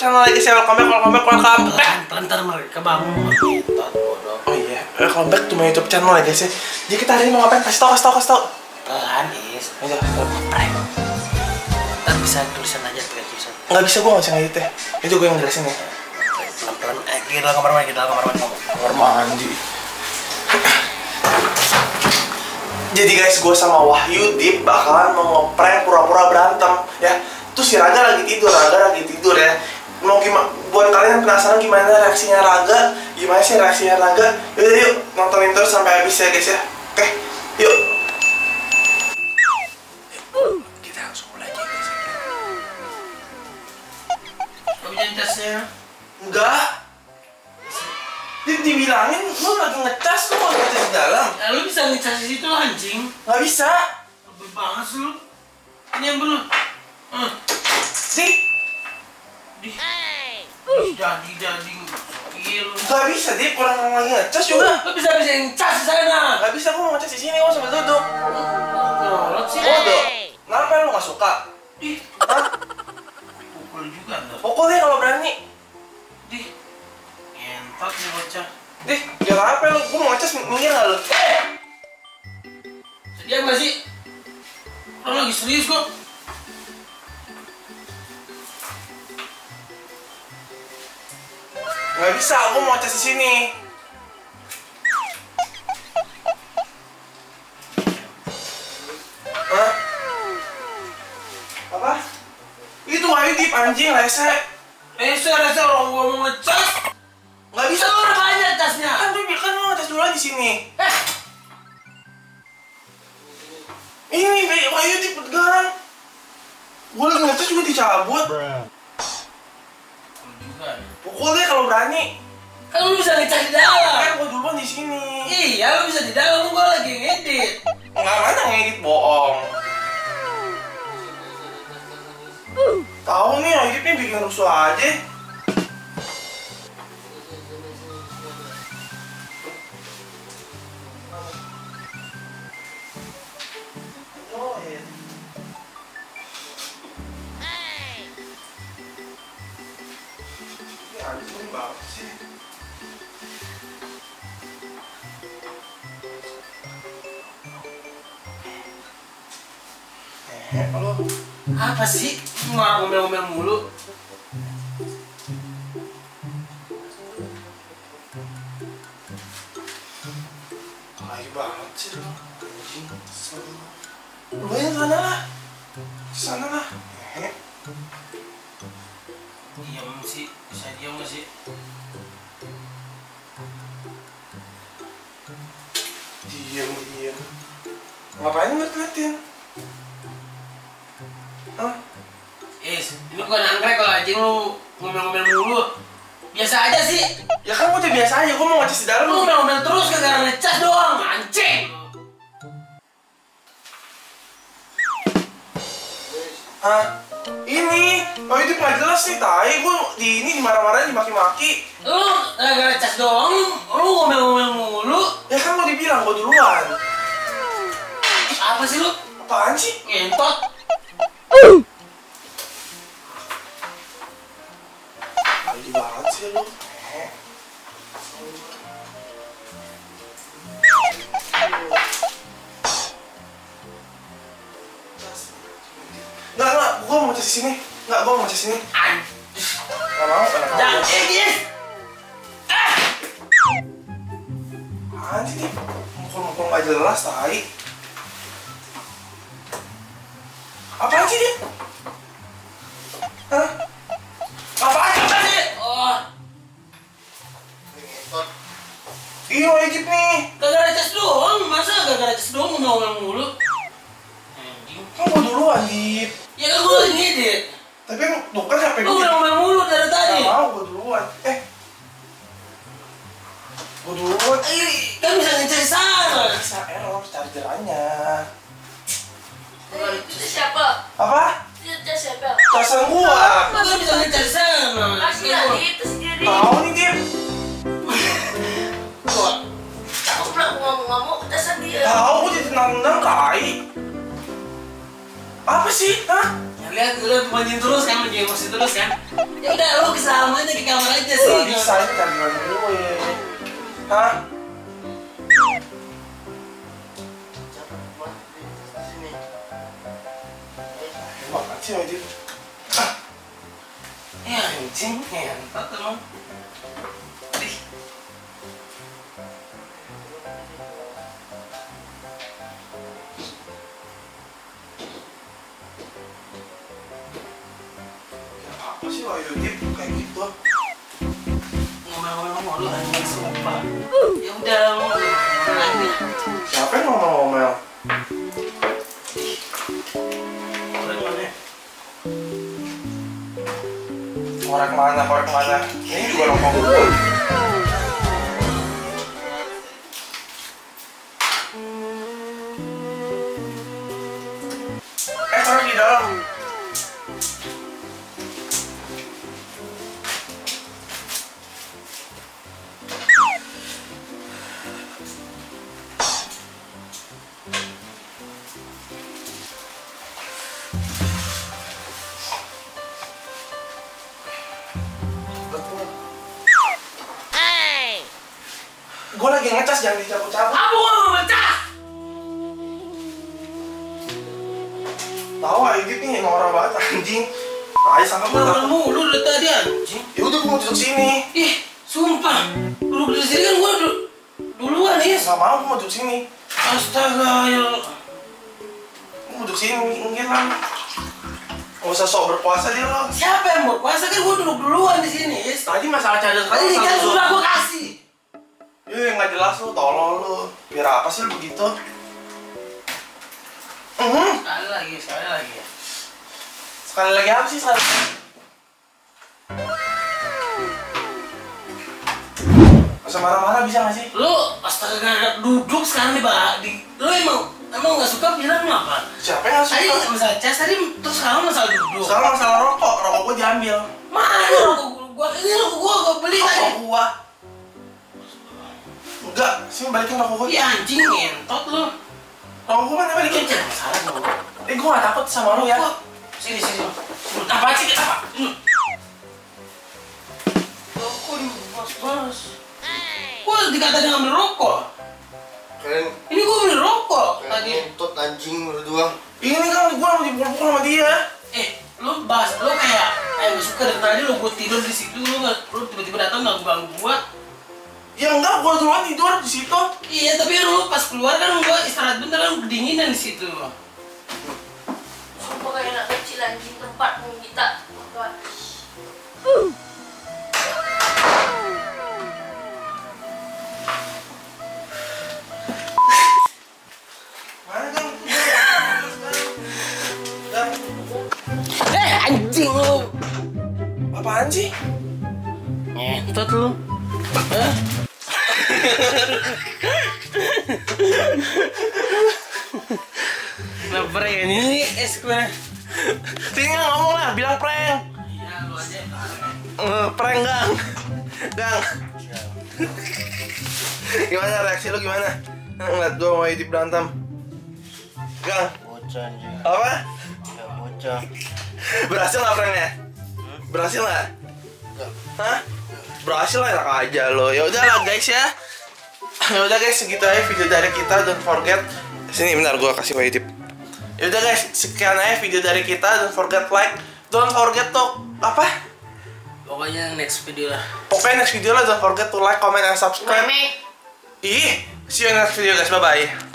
channel lagi sih. Welcome back. Ntar mereka bangun. Oh iya, welcome back to my YouTube channel ya guys ya. Jadi kita hari ini mau ngapain? Kasih tau. Pelan, Is. Ayo, Prank. Ntar bisa tulisan aja, pakai tulisan. nggak bisa, gue nggak bisa ngedit ya. Itu gue yang jelasin ya. Pelan-pelan. Kita dalam kamar mandi, Kamar mandi. Jadi guys, gue sama Wahyu Dip bakalan mau ngeprank pura-pura berantem ya. Tuh si Raga lagi tidur ya. Mau gimana? Buat kalian yang penasaran gimana reaksinya Raga, gimana sih reaksinya Raga? Yuk nontonin terus sampai habis ya guys ya. Oke, yuk. Kita langsung mulai aja guys. Kamu jangan casnya. Enggak. Dibilangin lu lagi ngecas, lu mau ngecas di dalam. Ya, lu bisa ngecas di situ anjing. Nggak bisa. Lebih banget sih lu. Ini yang belum. Sih. Jadi gil. Nggak bisa, dia kurang lagi ngecas juga. Lu bisa ngecas di sana. Nggak bisa, gua mau ngecas di sini, gua sambil duduk. Ngolot sih. Bodoh. Kenapa lu nggak suka? Ih, Hah? pukul juga ntar. Pukul deh kalau berani. Dih, ngentot nih bocah. Dih, biar apa lu? Gua mau ngecas, minggir nggak lu? Sedia nggak sih? Lu lagi serius kok. Nggak bisa, gua mau ngecas di sini. Hah? Apa? Itu Wahyu Dip anjing, rese. Rese orang gua mau ngecas. Nggak bisa. Lu udah banyak casnya. Kan gue bilang mau ngecas dulu di sini. Ini Wahyu Dip garang. Gua lagi ngecas juga dicabut. Juga. Pukul deh kalau berani. Kan lu bisa ngecas di dalam. Kan gua duluan di sini. Iya, lu bisa di dalam, gua lagi ngedit. Nggak, mana ngedit bohong. Tahu nih, Wahyu bikin rusuh aja. Ini anjing banget sih. Halo. Apa sih? Marah ngomel-ngomel mulu. Tai banget sih lo. Anjing. Lu yang sana lah. Sana lah. Diam sih, bisa diam gak sih? Diam. Ngapain ngeliatin? Hah? Is, ini bukan anggrek kalau anjing lu ngomel-ngomel mulu. Biasa aja sih. Ya kan gua udah biasa aja, gua mau ngecas di dalam. Lu ngomel-ngomel terus gara-gara ngecas doang, anjing. Hah? Ini, oh itu nggak jelas nih, tai. Gua dimarah-marahin, dimaki-maki. Lu gara-gara ngecas doang, lu ngomel-ngomel mulu. Ya kan gua dibilang, gua duluan. Apa sih lu? Apaan sih? Ngentot. Aldi banget sih lu. Nggak, gua mau ngecas di sini. Nggak, gua mau ngecas di sini. Nggak mau, enak aja. Jangan, Is. Apaan sih nih? Mukul-mukul nggak jelas, tai. Apaan sih dia? Hah? Apaan sih? Oh, Iya, Wahyu Dip nih. gara-gara ngecas doang, masa gara-gara ngecas doang ngomel-ngomel mulu? Anjing. Kan gua duluan, Dip. Ya kan gua lagi ngedit. Tapi tuh kan HP Lu udah ngomel mulu dari tadi. Nggak mau, gua duluan. Gua duluan. Kan bisa ngecas di sana. Bisa error chargerannya. Itu siapa? Apa? Itu siapa? Casan gua. Kan bisa ngecas di sana. Kasih tadi itu sendiri. Tahu nih, Dip. Gua. Aku pernah ngomong tes dia. Tahu gua jadi nendang tai. Apa sih? Hah? Yang lihat lu mancing terus kan, mancing emosi terus kan. Ya udah lu kesama aja ke kamar aja sih. Gak bisa, ini kandungan gue. Hah? Apaan sih Wahyu? Ya anjing, ngentot emang. Ih. Apa sih Wahyu kayak gitu? Ngomel-ngomel lu anjing sumpah. Ya udah lu nanya. Siapa yang ngomel-ngomel? Korek mana? Ini juga rokok gue. Korek di dalam. Gue lagi ngecas, jangan dicabut-cabut. Apa gua mau pecah? Tahu Aigit nih norak banget anjing. Ayo sama gue Makan mulu dari tadi anjing. Ya udah gue mau duduk sini. Ih, sumpah. Duduk di sini kan gua duluan ya. Gak mau, gue mau duduk sini. Astaga, ya. Gue mau duduk sini, minggir lah. Gak usah sok berpuasa dia lo. Siapa yang mau puasa kan gua duduk duluan di sini, Is. Tadi masalah cadel Tadi kan sudah gua kasih. Iya nggak jelas lu, tolol lu. Biar apa sih lu begitu? Sekali lagi. Sekali lagi apa sih sekali? Gak usah marah-marah bisa nggak sih? Lu astaga duduk sekarang di lu emang nggak suka bilang apa? Siapa yang nggak Tadi suka? masalah cas tadi terus sekarang masalah duduk. Sekarang masalah rokok gue diambil. Mana rokok gua? Ini rokok gua beli tadi. Rokok gua. Enggak, sini balikin rokok gua. Iya anjing ngentot lu. Rokok gua mana balikin? Jangan salah dong. Gue gak takut sama lu ya. Sini. Apa sih? Apa? Rokok di bos. Gua dikatain ngambil rokok. Kalian Ini gua beli rokok tadi. ngentot anjing berdua. Ini kan gua mau dipukul-pukul sama dia. Lu kayak nggak suka dari tadi lu gua tidur di situ lu tiba-tiba datang ganggu gua. Ya enggak, gua duluan tidur di situ. Iya tapi lu pas keluar kan gua istirahat bentar kan kedinginan di situ. Sumpah kayak anak kecil anjing tempat mau kita makan. Mana kan? Anjing lu. Apaan sih? Ngentot lu. Hah? Nah, prank ini es gue. Tinggal ngomong lah, bilang prank. Iya, lu aja. Prank Gang. Gimana reaksi lu gimana? Ngeliat gua mau Yudip berantem. Gang, Bocah anjing. apa? Ya bocah. Berhasil nggak pranknya? Berhasil nggak? Enggak. Hah? Berhasil lah, enak aja lo. Ya udahlah guys ya. Ya udah guys, segitu aja video dari kita. Don't forget. Sini bentar gua kasih Yudip. Ya udah guys, sekian aja video dari kita. Don't forget like. Don't forget to apa? Pokoknya next video lah. Pokoknya next video lah. Don't forget to like, comment, and subscribe. Meme. Ih, see you in next video guys. Bye bye.